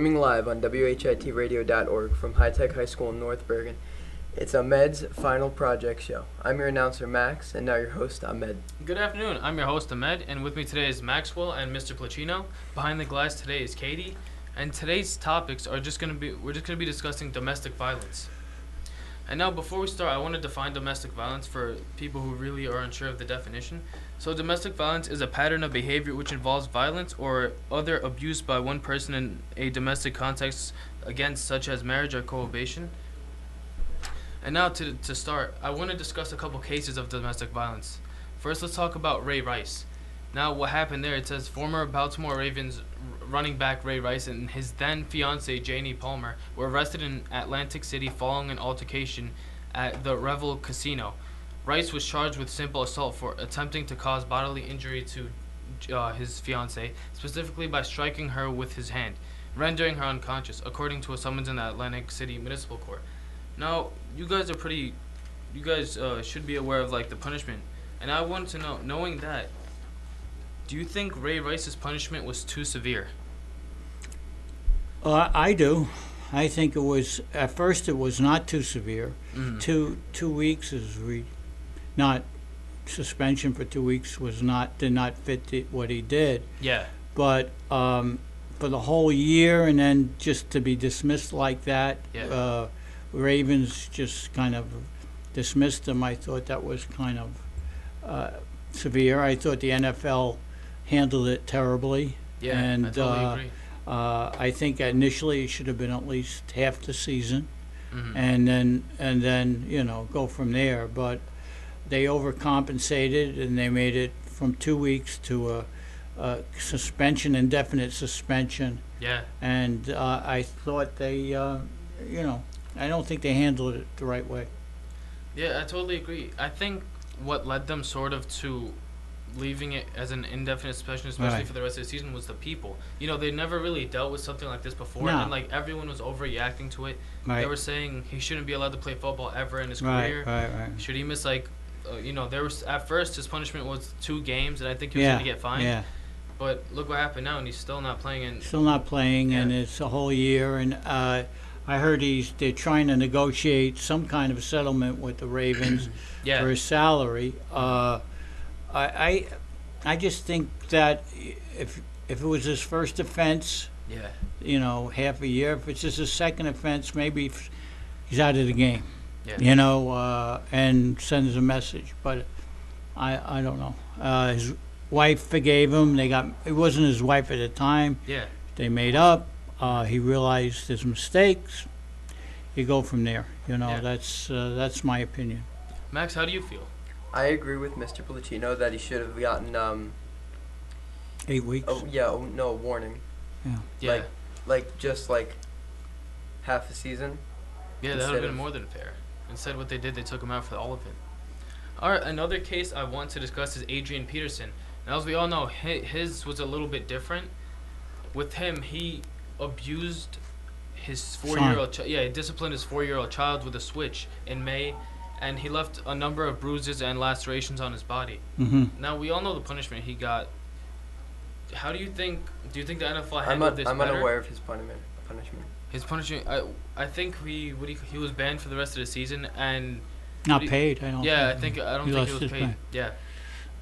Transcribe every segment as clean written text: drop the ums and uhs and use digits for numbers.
Streaming live on WHITradio.org from High Tech High School in North Bergen. It's Ahmed's final project show. I'm your announcer, Max, and now your host, Ahmed. Good afternoon. I'm your host, Ahmed, and with me today is Maxwell and Mr. Placino. Behind the glass today is Katie, and today's topics are we're just gonna be discussing domestic violence. And now, before we start, I want to define domestic violence for people who really are unsure of the definition. So, domestic violence is a pattern of behavior which involves violence or other abuse by one person in a domestic context, again, such as marriage or cohabitation. And now, to start, I want to discuss a couple cases of domestic violence. First, let's talk about Ray Rice. Now, what happened there, it says former Baltimore Ravens running back Ray Rice and his then fiancée Janie Palmer were arrested in Atlantic City following an altercation at the Revel Casino. Rice was charged with simple assault for attempting to cause bodily injury to his fiancée, specifically by striking her with his hand, rendering her unconscious, according to a summons in the Atlantic City Municipal Court. Now, you guys should be aware of the punishment, and I want to know, knowing that, do you think Ray Rice's punishment was too severe? I do. I think at first it was not too severe. Mm-hmm. 2 weeks not suspension for 2 weeks did not fit what he did. Yeah. But for the whole year and then just to be dismissed like that, yeah. Ravens just kind of dismissed him. I thought that was kind of severe. I thought the NFL handled it terribly. Yeah, and I totally agree. I think initially it should have been at least half the season, mm-hmm. and then go from there. But they overcompensated and they made it from 2 weeks to a suspension, indefinite suspension. Yeah. And I thought they, I don't think they handled it the right way. Yeah, I totally agree. I think what led them sort of to leaving it as an indefinite suspension, especially right. for the rest of the season, was the people. They never really dealt with something like this before, no. and everyone was overreacting to it. Right. They were saying he shouldn't be allowed to play football ever in his right, career. Right. Should he miss there was at first his punishment was 2 games, and I think he was going to get fined. Yeah. But look what happened now, and he's still not playing. And it's a whole year. And I heard they're trying to negotiate some kind of settlement with the Ravens yeah. for his salary. I just think that if it was his first offense, yeah, half a year. If it's just his second offense, maybe he's out of the game. Yeah. And sends a message. But I don't know. His wife forgave him. It wasn't his wife at the time. Yeah. They made up. He realized his mistakes. You go from there. Yeah. That's my opinion. Max, how do you feel? I agree with Mr. Placino that he should have gotten 8 weeks. Warning. Yeah. Yeah. Just half a season. Yeah, that would have been more than fair. Instead, what they did, they took him out for all of it. All right, another case I want to discuss is Adrian Peterson. Now, as we all know, his was a little bit different. With him, he abused his 4-year-old child. Yeah, he disciplined his 4-year-old child with a switch in May, and he left a number of bruises and lacerations on his body. Mm-hmm. Now, we all know the punishment he got. How do you think the NFL handled this better? I'm unaware of his punishment. His punishment, I think he was banned for the rest of the season and not paid. I don't. Yeah, I don't think he was paid. Yeah.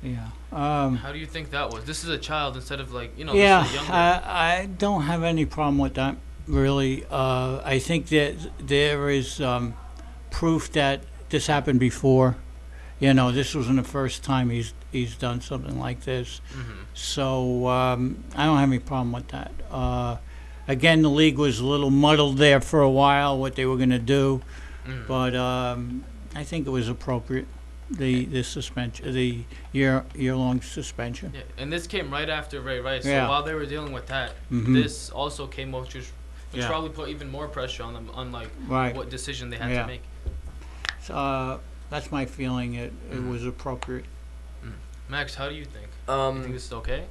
Yeah. How do you think that was? This is a child instead of Yeah, this is a younger. I don't have any problem with that. Really, I think that there is proof that this happened before. This wasn't the first time he's done something like this. Mm-hmm. So I don't have any problem with that. Again, the league was a little muddled there for a while what they were going to do, but I think it was appropriate. The suspension, the year-long suspension. Yeah, and this came right after Ray Rice. Yeah. So while they were dealing with that, mm-hmm. this also came up, which yeah. probably put even more pressure on them, on right. what decision they had yeah. to make. So that's my feeling. It was appropriate. Max, how do you think? You think this is okay?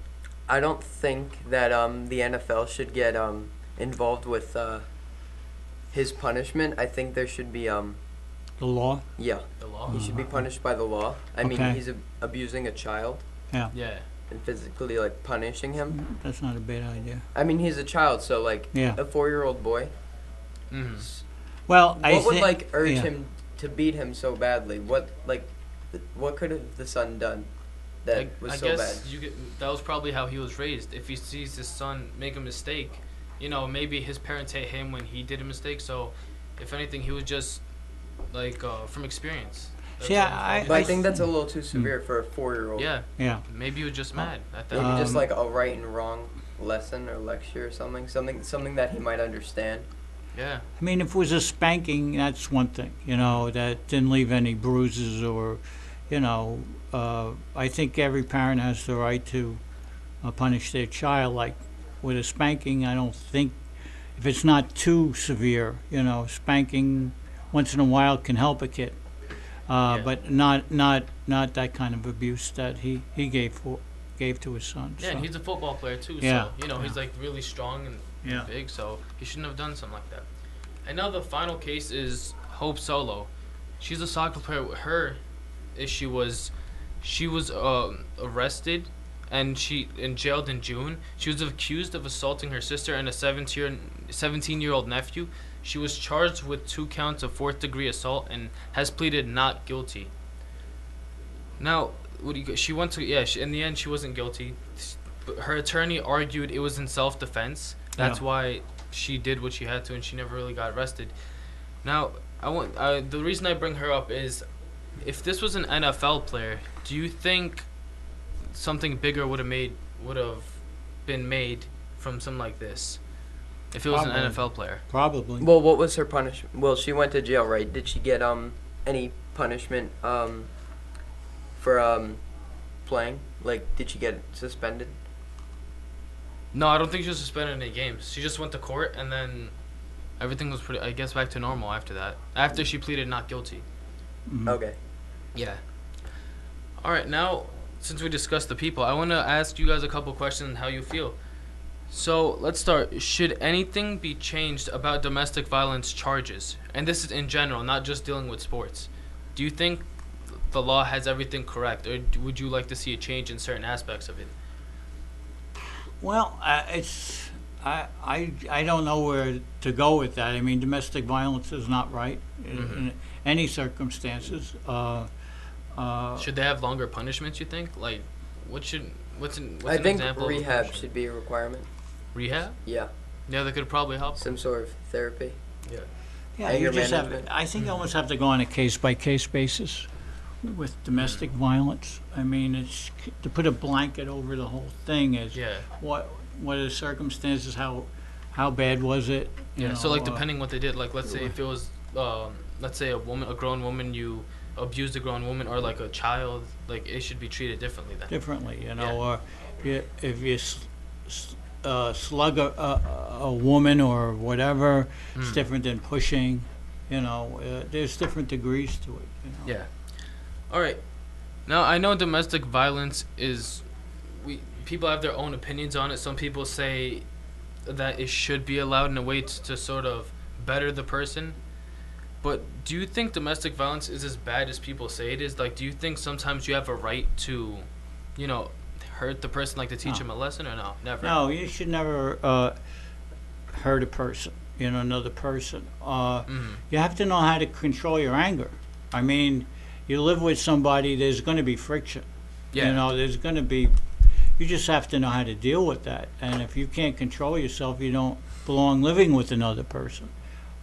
I don't think that the NFL should get involved with his punishment. I think there should be The law? Yeah. The law? He should be punished by the law. I mean, he's abusing a child. Yeah. Yeah. and physically like punishing him. That's not a bad idea. I mean, he's a child, so like Yeah. a 4-year-old boy. Mm-hmm. Well, I What would think like urge yeah. him to beat him so badly? What could have the son done that was I so bad? guess that was probably how he was raised. If he sees his son make a mistake, maybe his parents hate him when he did a mistake. So, if anything, he was just like from experience. That's See, all. But I think that's a little too severe for a 4-year-old. Yeah, Yeah. maybe he was just mad at that. Maybe just Um, like a right and wrong lesson or lecture or something that he might understand. Yeah, I mean, if it was a spanking, that's one thing, that didn't leave any bruises or, I think every parent has the right to punish their child. Like with a spanking, I don't think, if it's not too severe, spanking once in a while can help a kid. Yeah. But not that kind of abuse that he gave to his son. yeah, so. and he's a football player too. Yeah, So he's like really strong and Yeah. big. So he shouldn't have done something like that. And now the final case is Hope Solo. She's a soccer player. Her issue was she was arrested and jailed in June. She was accused of assaulting her sister and a 17-year-old nephew. She was charged with 2 counts of 4th-degree assault and has pleaded not guilty. Now, she went to in the end she wasn't guilty. But her attorney argued it was in self-defense. That's Yeah. why she did what she had to, and she never really got arrested. Now, the reason I bring her up is, if this was an NFL player, do you think something bigger would have been made from something like this? If it was Probably. an NFL player, Probably. Well, what was her punishment? Well, she went to jail, right? Did she get any punishment for playing? Like, did she get suspended? no, I don't think she was suspended any games. She just went to court, and then everything was I guess, back to normal after that. After she pleaded not guilty. Mhm. Okay. Yeah. All right, now since we discussed the people, I want to ask you guys a couple questions on how you feel. So let's start. Should anything be changed about domestic violence charges? And this is in general, not just dealing with sports. Do you think the law has everything correct, or would you like to see a change in certain aspects of it? Well, I don't know where to go with that. I mean, domestic violence is not right in any circumstances. Should they have longer punishments, you think? Like, what's I an think example of a rehab punishment? should be a requirement. Rehab? Yeah, Yeah, that could probably help. some sort of therapy. Yeah. Yeah, Anger you just have. management. I think you almost have to go on a case-by-case basis with domestic violence. I mean, it's to put a blanket over the whole thing is Yeah. what are the circumstances, how bad was it? you Yeah, so like know, depending what they did, like let's say if it was, let's say a grown woman, you abused a grown woman, or like a child, like it should be treated differently then. differently, Yeah. or if you slug a woman or whatever, it's different than pushing. There's different degrees to it. Yeah. All right. Now I know domestic violence is, people have their own opinions on it. Some people say that it should be allowed in a way to sort of better the person. But do you think domestic violence is as bad as people say it is? Like, do you think sometimes you have a right to, hurt the person, like to teach No. him a lesson, or no? Never. No, you should never hurt a person, another person. You have to know how to control your anger. I mean, you live with somebody, there's going to be friction. Yeah. There's going to be, you just have to know how to deal with that. And if you can't control yourself, you don't belong living with another person.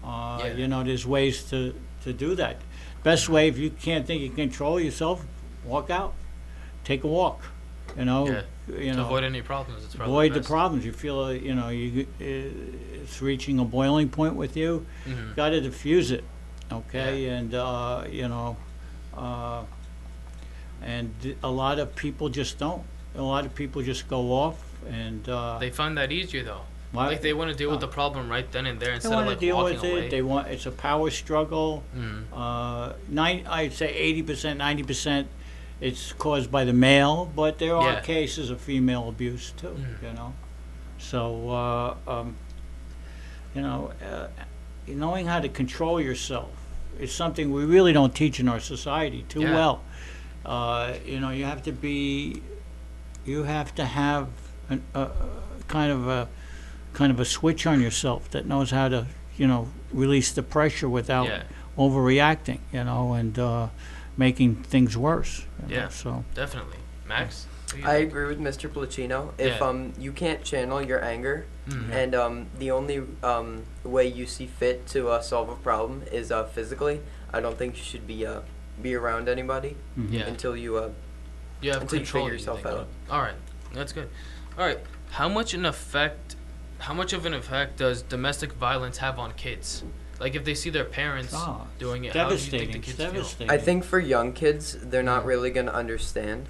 There's ways to do that. Best way, if you can't think you can control yourself, walk out, take a walk. To avoid any problems, it's probably Avoid the best. problems. You feel, it's reaching a boiling point with you. Mhm. Got to diffuse it, okay? Yeah. And a lot of people just don't. A lot of people just go off and They find that easier though. why- Like they want to deal with Oh. the problem right then and there they instead of want to like deal walking with away. it. It's a power struggle. Mhm. I'd say 80%, 90%. It's caused by the male, but there are Yeah. cases of female abuse too. Mhm. So knowing how to control yourself is something we really don't teach in our society too Yeah. well. You have to be you have to have a kind of a switch on yourself that knows how to, release the pressure without Yeah. overreacting, and making things worse. Yeah. So Definitely. Max? What do you I think? agree with Mr. Placino. If Yeah. you can't channel your anger, Mhm. and the only way you see fit to solve a problem is physically, I don't think you should be around anybody Yeah. until you You have until you control. figure yourself out. All right. That's good. All right. How much of an effect does domestic violence have on kids? Like if they see their parents Oh, doing it, how do you think the devastating. kids It's feel? devastating. I think for young kids, they're not Mhm. really gonna understand.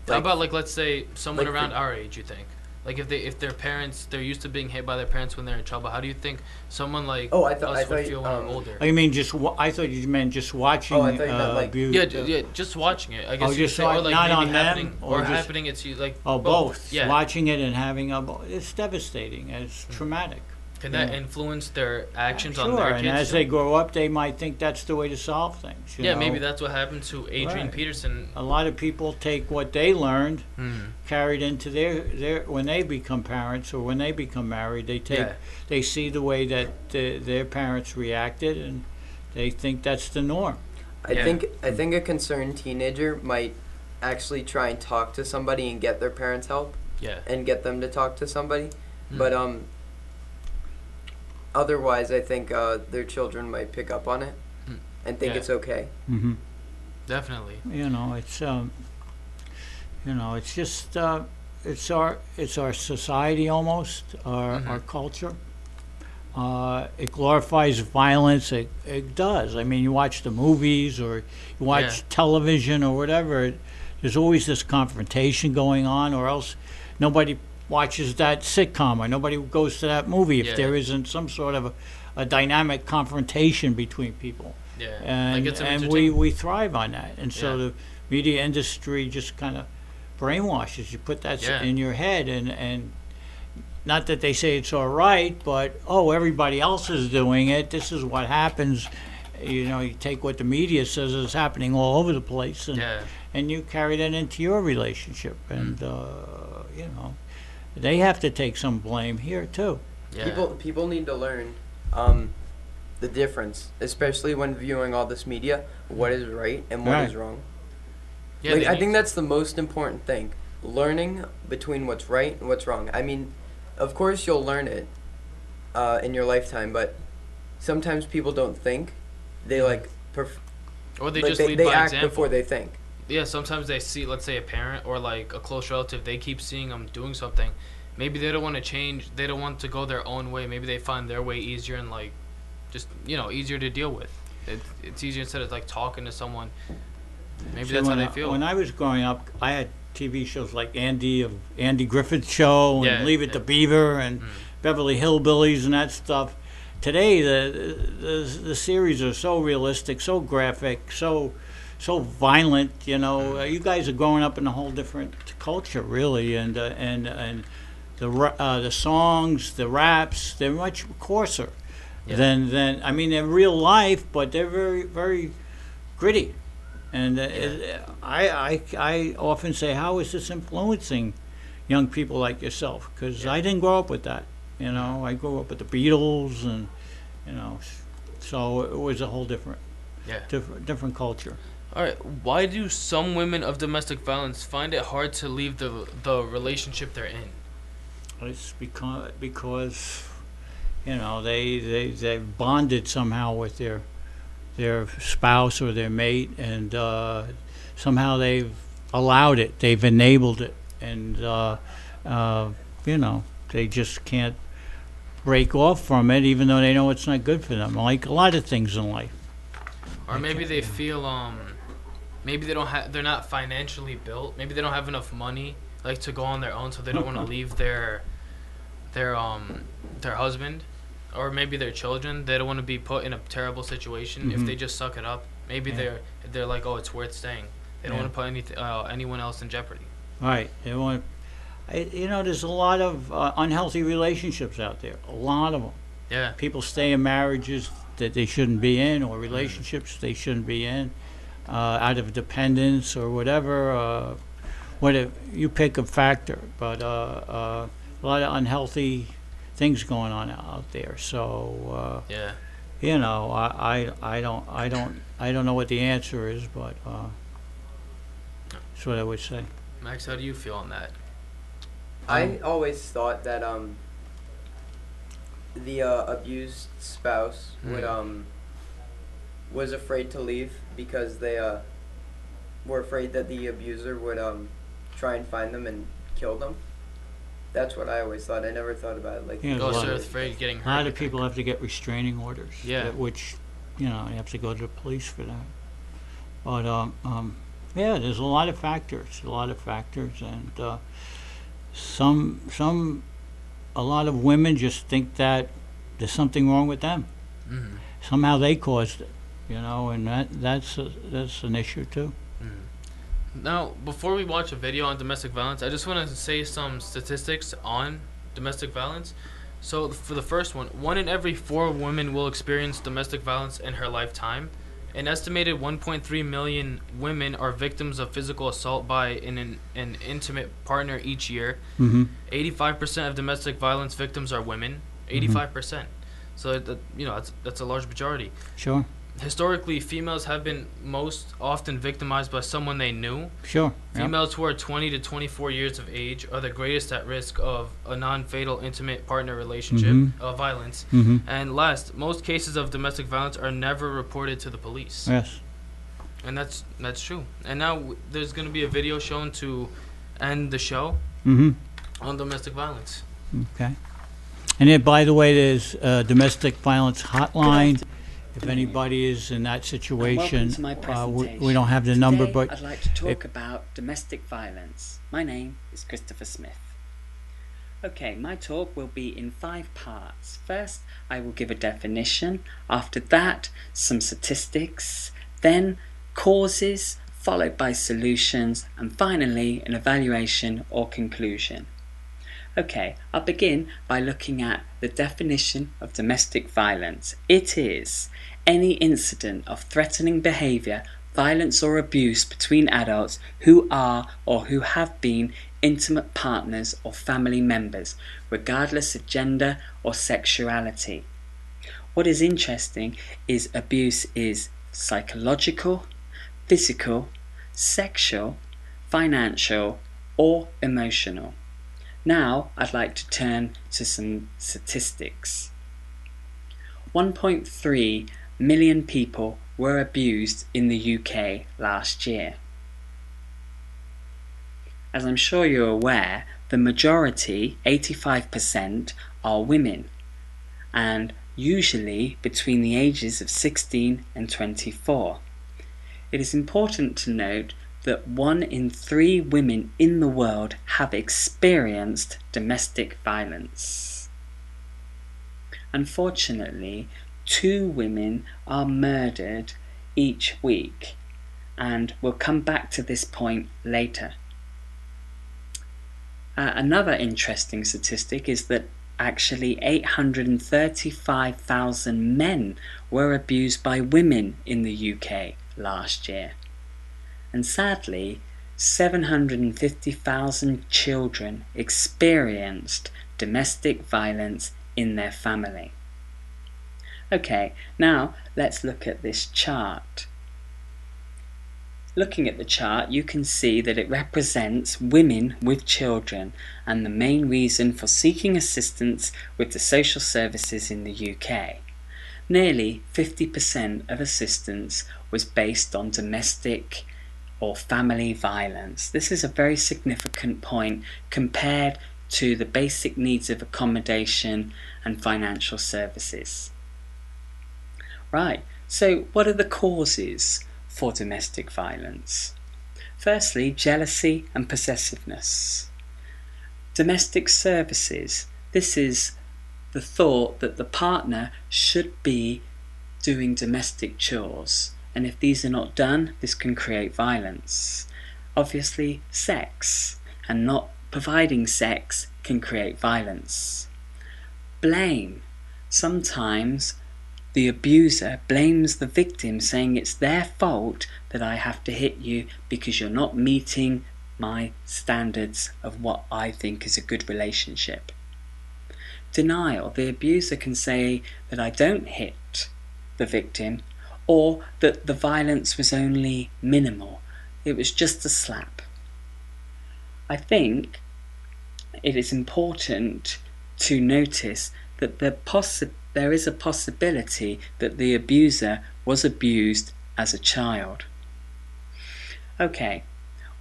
How about like let's say someone like around for- our age? You think like if their parents they're used to being hit by their parents when they're in trouble? How do you think someone like Oh, I us thought would feel when we're older? Oh, you mean I thought you meant just watching Oh, I thought you meant, like- abuse. Yeah, just watching it. I guess Oh, you could just say, or like like not maybe on them, happening or just- happening. It's you like Oh, both. Yeah. Watching it and having it's devastating. It's traumatic. Can that Yeah. influence their actions Sure, on their and kids? as too? they grow up, they might think that's the way to solve things. Yeah, know? maybe that's what happened to Adrian Right. Peterson. A lot of people take what they learned, Mm. carried into their when they become parents or when they become married. Yeah. They see the way that their parents reacted, and they think that's the norm. I Yeah. think a concerned teenager might actually try and talk to somebody and get their parents' help Yeah. and get them to talk to somebody. Mm. But otherwise, I think their children might pick up on it Mm. and think Yeah. it's okay. Mm-hmm. Definitely. It's just it's our society almost, our Mhm. culture. It glorifies violence. It does. I mean, you watch the movies or you watch Yeah. television or whatever. There's always this confrontation going on, or else nobody watches that sitcom or nobody goes to that movie if Yeah. there isn't some sort of a dynamic confrontation between people. Yeah. And like it's and entertaining. we thrive on that. And so Yeah. the media industry just kind of brainwashes you, put that Yeah. in your head, and not that they say it's all right, but everybody else is doing it. This is what happens. You take what the media says is happening all over the place, Yeah. and you carry that into your relationship, and they have to take some blame here too. Yeah. People need to learn the difference, especially when viewing all this media, what is right and what is Right. wrong. Yeah, Like, they I need- think that's the most important thing, learning between what's right and what's wrong. I mean, of course you'll learn it in your lifetime, but sometimes people don't think. They like or they like just they, lead they by act example. before they think. Yeah, sometimes they see, let's say, a parent or like a close relative. They keep seeing them doing something. Maybe they don't want to change. They don't want to go their own way. Maybe they find their way easier and like, just easier to deal with. It's easier instead of like talking to someone. Maybe See, that's how when they feel. When I was growing up, I had TV shows like Andy Griffith's Show and Yeah, Leave It yeah. to Beaver and Mm. Beverly Hillbillies and that stuff. Today, the series are so realistic, so graphic, so violent. You guys are growing up in a whole different culture, really, and the songs, the raps, they're much coarser Yeah. than I mean, they're real life, but they're very very gritty. And I often say, how is this influencing young people like yourself? Because Yeah. I didn't grow up with that. I grew up with the Beatles, and so it was a whole different Yeah. different culture. All right. Why do some women of domestic violence find it hard to leave the relationship they're in? It's because they bonded somehow with their spouse or their mate, and somehow they've allowed it, they've enabled it, and they just can't break off from it, even though they know it's not good for them. Like a lot of things in life. Or maybe they feel maybe they're not financially built. Maybe they don't have enough money like to go on their own, so they don't want to leave their husband, or maybe their children. They don't want to be put in a terrible situation if Mhm. they just suck it up. Maybe Yeah. they're like, oh, it's worth staying. They don't Yeah. want to put anyone else in jeopardy. Right. They want. There's a lot of unhealthy relationships out there. A lot of them. Yeah. People stay in marriages that they shouldn't be in, or relationships they shouldn't be in, out of dependence or whatever, what if you pick a factor, but a lot of unhealthy things going on out there. So Yeah. I don't know what the answer is, but that's what I would say. Max, how do you feel on that? I always thought that the abused spouse would was afraid to leave because they were afraid that the abuser would try and find them and kill them. That's what I always thought. I never thought about it like Yeah, Oh, a so lot they're of- afraid of getting A hurt. lot you of think? people have to get restraining orders. Yeah. Which, you have to go to the police for that. But yeah, there's a lot of factors. And a lot of women just think that there's something wrong with them. Mhm. Somehow they caused it, and that's an issue too. Now, before we watch a video on domestic violence, I just want to say some statistics on domestic violence. So, for the first one in every 4 women will experience domestic violence in her lifetime. An estimated 1.3 million women are victims of physical assault by an intimate partner each year. Mm-hmm. 85% of domestic violence victims are women. 85%. So, that's a large majority. Sure. Historically, females have been most often victimized by someone they knew. Sure. Yep. Females who are 20 to 24 years of age are the greatest at risk of a non-fatal intimate partner relationship violence. Mm-hmm. And last, most cases of domestic violence are never reported to the police. Yes. And that's true. And now there's going to be a video shown to end the show Mm-hmm. on domestic violence. Okay. And then, by the way, there's a domestic violence hotline. If anybody is in that situation, Welcome to my presentation. we don't have the number, Today, but I'd like to talk about domestic violence. My name is Christopher Smith. Okay, my talk will be in 5 parts. First, I will give a definition. After that, some statistics. Then, causes, followed by solutions. And finally, an evaluation or conclusion. Okay, I'll begin by looking at the definition of domestic violence. It is any incident of threatening behavior, violence or abuse between adults who are or who have been intimate partners or family members, regardless of gender or sexuality. What is interesting is abuse is psychological, physical, sexual, financial, or emotional. Now, I'd like to turn to some statistics. 1.3 million people were abused in the UK last year. As I'm sure you're aware, the majority, 85%, are women, and usually between the ages of 16 and 24. It is important to note that 1 in 3 women in the world have experienced domestic violence. Unfortunately, 2 women are murdered each week, and we'll come back to this point later. Another interesting statistic is that actually 835,000 men were abused by women in the UK last year. And sadly, 750,000 children experienced domestic violence in their family. Okay, now let's look at this chart. Looking at the chart, you can see that it represents women with children and the main reason for seeking assistance with the social services in the UK. Nearly 50% of assistance was based on domestic or family violence. This is a very significant point compared to the basic needs of accommodation and financial services. Right, so what are the causes for domestic violence? Firstly, jealousy and possessiveness. Domestic services. This is the thought that the partner should be doing domestic chores, and if these are not done, this can create violence. Obviously, sex and not providing sex can create violence. Blame. Sometimes the abuser blames the victim, saying it's their fault that I have to hit you because you're not meeting my standards of what I think is a good relationship. Denial. The abuser can say that I don't hit the victim, or that the violence was only minimal. It was just a slap. I think it is important to notice that there is a possibility that the abuser was abused as a child. Okay,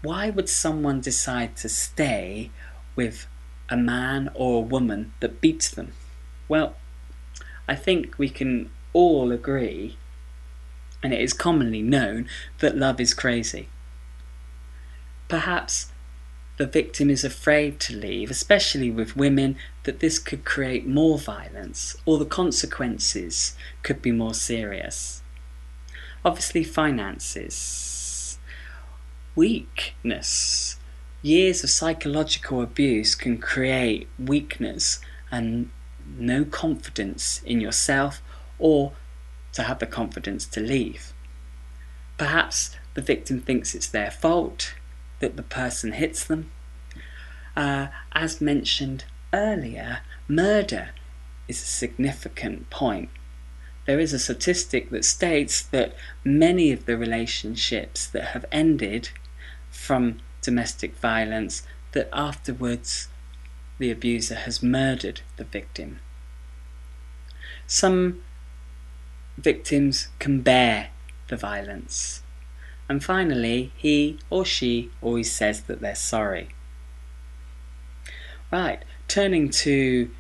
why would someone decide to stay with a man or a woman that beats them? Well, I think we can all agree, and it is commonly known, that love is crazy. Perhaps the victim is afraid to leave, especially with women, that this could create more violence, or the consequences could be more serious. Obviously, finances. Weakness. Years of psychological abuse can create weakness and no confidence in yourself, or to have the confidence to leave. Perhaps the victim thinks it's their fault that the person hits them. As mentioned earlier, murder is a significant point. There is a statistic that states that many of the relationships that have ended from domestic violence, that afterwards the abuser has murdered the victim. Some victims can bear the violence. And finally, he or she always says that they're sorry. Right, turning to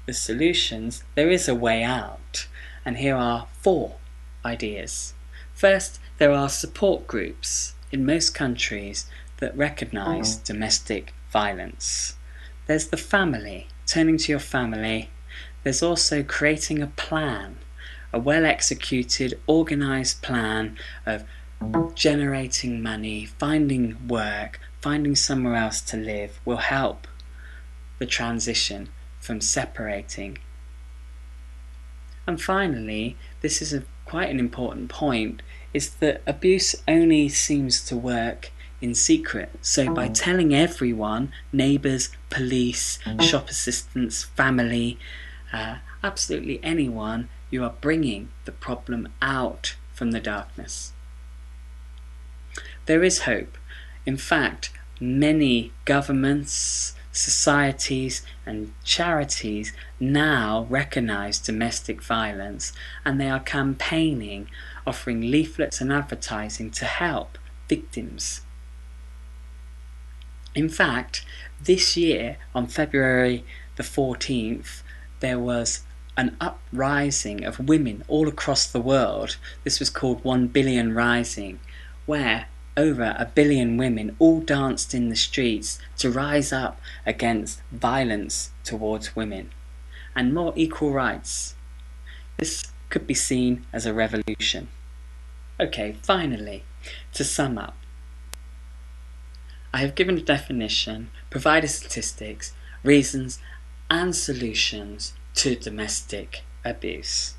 the solutions, there is a way out, and here are 4 ideas. First, there are support groups in most countries that recognise domestic violence. There's the family, turning to your family. There's also creating a plan, a well-executed, organised plan of generating money, finding work, finding somewhere else to live will help the transition from separating. And finally, this is quite an important point, is that abuse only seems to work in secret. So by telling everyone, neighbours, police, shop assistants, family, absolutely anyone, you are bringing the problem out from the darkness. There is hope. In fact, many governments, societies and charities now recognise domestic violence, and they are campaigning, offering leaflets and advertising to help victims. In fact, this year on February the 14th, there was an uprising of women all across the world. This was called 1 Billion Rising, where over 1 billion women all danced in the streets to rise up against violence towards women and more equal rights. This could be seen as a revolution. Okay, finally, to sum up, I have given a definition, provided statistics, reasons and solutions to domestic abuse.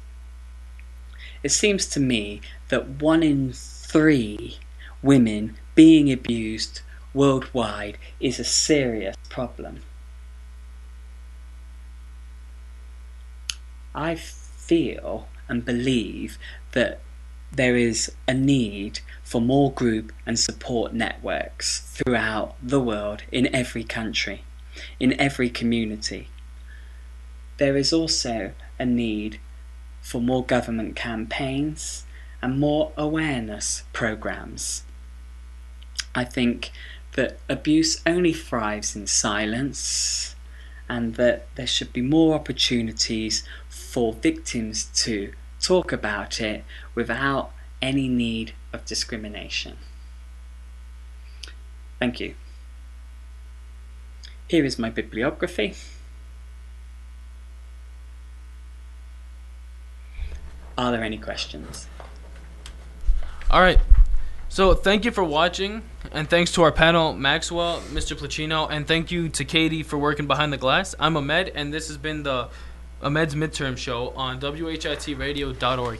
It seems to me that 1 in 3 women being abused worldwide is a serious problem. I feel and believe that there is a need for more group and support networks throughout the world, in every country, in every community. There is also a need for more government campaigns and more awareness programs. I think that abuse only thrives in silence, and that there should be more opportunities for victims to talk about it without any need of discrimination. Thank you. Here is my bibliography. Are there any questions? All right. So thank you for watching, and thanks to our panel, Maxwell, Mr. Placino, and thank you to Katie for working behind the glass. I'm Ahmed, and this has been the Ahmed's Midterm Show on WHITradio.org.